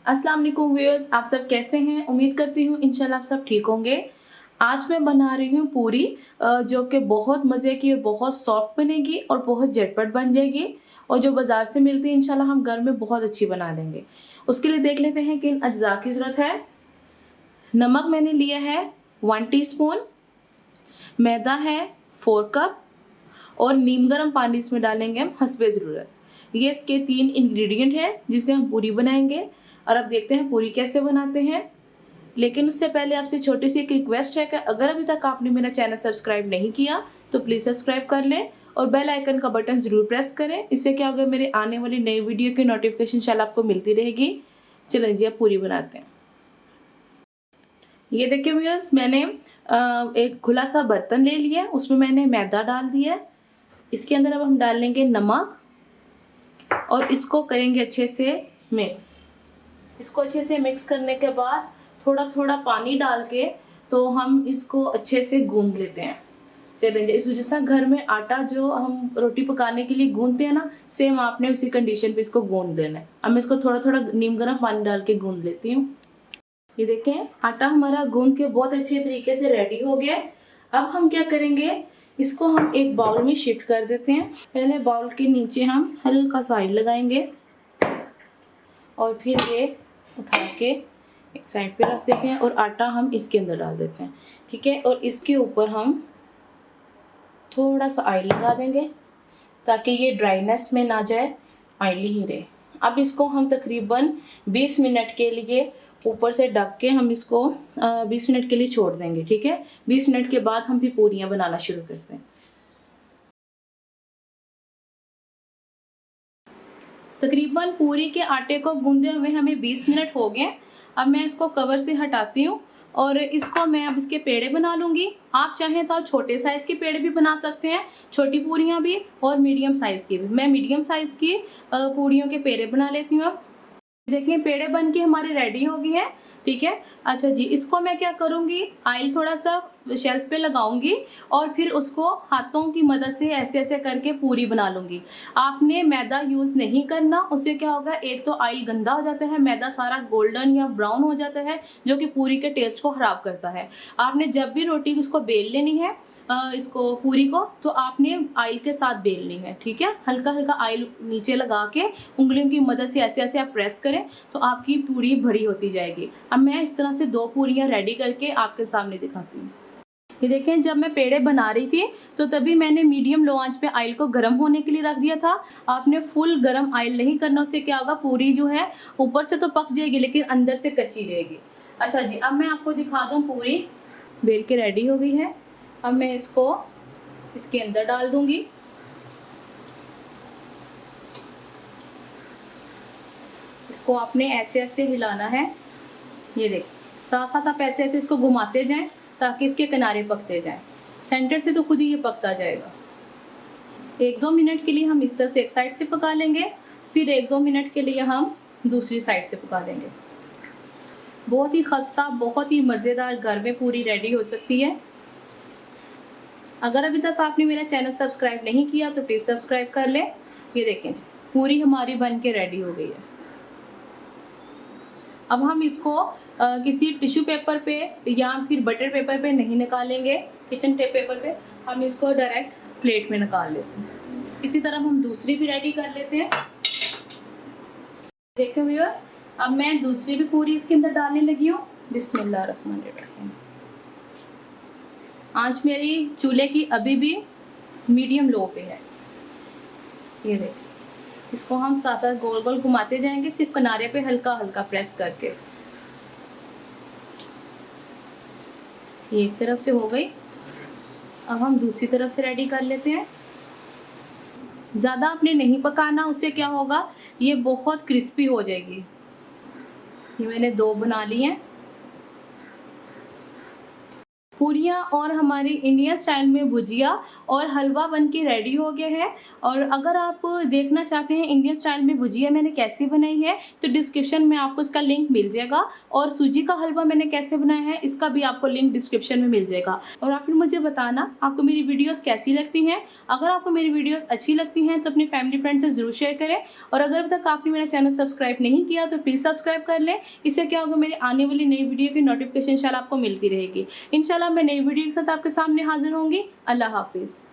अस्सलाम वालेकुम व्यूअर्स, आप सब कैसे हैं? उम्मीद करती हूँ इंशाल्लाह आप सब ठीक होंगे। आज मैं बना रही हूँ पूरी जो कि बहुत मज़े की और बहुत सॉफ्ट बनेगी और बहुत झटपट बन जाएगी और जो बाज़ार से मिलती है इंशाल्लाह हम घर में बहुत अच्छी बना लेंगे। उसके लिए देख लेते हैं किन अज्जा की ज़रूरत है। नमक मैंने लिया है 1 टीस्पून, मैदा है 4 कप और नीम गर्म पानी इसमें डालेंगे हम हस्बे ज़रूरत। ये इसके 3 इंग्रेडिएंट हैं जिससे हम पूरी बनाएंगे और अब देखते हैं पूरी कैसे बनाते हैं। लेकिन उससे पहले आपसे छोटी सी एक रिक्वेस्ट है कि अगर अभी तक आपने मेरा चैनल सब्सक्राइब नहीं किया तो प्लीज़ सब्सक्राइब कर लें और बेल आइकन का बटन ज़रूर प्रेस करें। इससे क्या होगा, मेरे आने वाली नई वीडियो की नोटिफिकेशन इंशाल्लाह आपको मिलती रहेगी। चलें जी अब पूरी बनाते हैं। ये देखिए व्यूअर्स, मैंने एक खुला सा बर्तन ले लिया, उसमें मैंने मैदा डाल दिया। इसके अंदर अब हम डाल लेंगे नमक और इसको करेंगे अच्छे से मिक्स। इसको अच्छे से मिक्स करने के बाद थोड़ा थोड़ा पानी डाल के तो हम इसको अच्छे से गूंद लेते हैं। चलेंगे इस जैसा घर में आटा जो हम रोटी पकाने के लिए गूंदते हैं ना, सेम आपने उसी कंडीशन पे इसको गूंद देना है। अब मैं इसको थोड़ा थोड़ा नीम गर्म पानी डाल के गूंद लेती हूँ। ये देखें आटा हमारा गूंद के बहुत अच्छे तरीके से रेडी हो गया। अब हम क्या करेंगे, इसको हम एक बाउल में शिफ्ट कर देते हैं। पहले बाउल के नीचे हम हल्का सा ऑयल लगाएंगे और फिर ये उठा के एक साइड पे रख देते हैं और आटा हम इसके अंदर डाल देते हैं, ठीक है। और इसके ऊपर हम थोड़ा सा ऑयल लगा देंगे ताकि ये ड्राइनेस में ना जाए, ऑयली ही रहे। अब इसको हम तकरीबन 20 मिनट के लिए ऊपर से ढक के हम इसको 20 मिनट के लिए छोड़ देंगे, ठीक है। 20 मिनट के बाद हम फिर पूरियां बनाना शुरू करते हैं। तकरीबन पूरी के आटे को गूंदे हुए हमें 20 मिनट हो गए। अब मैं इसको कवर से हटाती हूँ और इसको मैं अब इसके पेड़े बना लूँगी। आप चाहें तो आप छोटे साइज़ के पेड़े भी बना सकते हैं, छोटी पूरियाँ भी और मीडियम साइज़ की भी। मैं मीडियम साइज़ की पूरियों के पेड़े बना लेती हूँ। अब देखिए पेड़े बन के हमारे रेडी हो गए हैं, ठीक है। अच्छा जी, इसको मैं क्या करूँगी, ऑयल थोड़ा सा शेल्फ पे लगाऊंगी और फिर उसको हाथों की मदद से ऐसे ऐसे करके पूरी बना लूंगी। आपने मैदा यूज़ नहीं करना, उससे क्या होगा, एक तो ऑयल गंदा हो जाता है, मैदा सारा गोल्डन या ब्राउन हो जाता है जो कि पूरी के टेस्ट को ख़राब करता है। आपने जब भी रोटी इसको बेल लेनी है, इसको पूरी को, तो आपने ऑयल के साथ बेलनी है, ठीक है। हल्का हल्का ऑयल नीचे लगा के उंगलियों की मदद से ऐसे ऐसे आप प्रेस करें तो आपकी पूरी भरी होती जाएगी। अब मैं इस तरह से 2 पूरियां रेडी करके आपके सामने दिखाती हूँ। ये देखें, जब मैं पेड़े बना रही थी तो तभी मैंने मीडियम लो आंच पे ऑयल को गर्म होने के लिए रख दिया था। आपने फुल गर्म ऑयल नहीं करना, उससे क्या होगा, पूरी जो है ऊपर से तो पक जाएगी लेकिन अंदर से कच्ची रहेगी। अच्छा जी, अब मैं आपको दिखा दूं, पूरी बेल के रेडी हो गई है। अब मैं इसको इसके अंदर डाल दूंगी। इसको आपने ऐसे ऐसे हिलाना है। ये देख, साथ साथ आप ऐसे ऐसे इसको घुमाते जाएं ताकि इसके किनारे पकते जाएं। सेंटर से तो खुद ही ये पकता जाएगा। 1-2 मिनट के लिए हम इस तरफ से एक साइड से पका लेंगे, फिर 1-2 मिनट के लिए हम दूसरी साइड से पका लेंगे। बहुत ही खस्ता, बहुत ही मज़ेदार घर में पूरी रेडी हो सकती है। अगर अभी तक आपने मेरा चैनल सब्सक्राइब नहीं किया तो प्लीज़ सब्सक्राइब कर लें। ये देखें जी, पूरी हमारी बन के रेडी हो गई है। अब हम इसको किसी टिश्यू पेपर पे या फिर बटर पेपर पे नहीं निकालेंगे, किचन पेपर पे हम इसको डायरेक्ट प्लेट में निकाल लेते हैं। इसी तरह हम दूसरी भी रेडी कर लेते हैं। देखो व्यूअर, अब मैं दूसरी भी पूरी इसके अंदर डालने लगी हूँ। बिस्मिल्लाहिर्रहमानिर्रहीम। आंच मेरी चूल्हे की अभी भी मीडियम लो पे है। ये देखिए, इसको हम साथ साथ गोल गोल घुमाते जाएंगे, सिर्फ किनारे पे हल्का हल्का प्रेस करके। ये एक तरफ से हो गई। अब हम दूसरी तरफ से रेडी कर लेते हैं। ज़्यादा आपने नहीं पकाना, उससे क्या होगा, ये बहुत क्रिस्पी हो जाएगी। ये मैंने 2 बना ली हैं। पूरियाँ और हमारी इंडियन स्टाइल में भुजिया और हलवा बन के रेडी हो गया है। और अगर आप देखना चाहते हैं इंडियन स्टाइल में भुजिया मैंने कैसे बनाई है, तो डिस्क्रिप्शन में आपको इसका लिंक मिल जाएगा, और सूजी का हलवा मैंने कैसे बनाया है इसका भी आपको लिंक डिस्क्रिप्शन में मिल जाएगा। और आप फिर मुझे बताना आपको मेरी वीडियोस कैसी लगती हैं। अगर आपको मेरी वीडियोस अच्छी लगती हैं तो अपनी फैमिली फ्रेंड से ज़रूर शेयर करें, और अगर अभी तक आपने मेरा चैनल सब्सक्राइब नहीं किया तो प्लीज़ सब्सक्राइब कर लें। इससे क्या होगा, मेरे आने वाली नई वीडियो की नोटिफिकेशन इंशाल्लाह आपको मिलती रहेगी। इंशाल्लाह मैं नई वीडियो के साथ आपके सामने हाजिर होंगी। अल्लाह हाफिज़।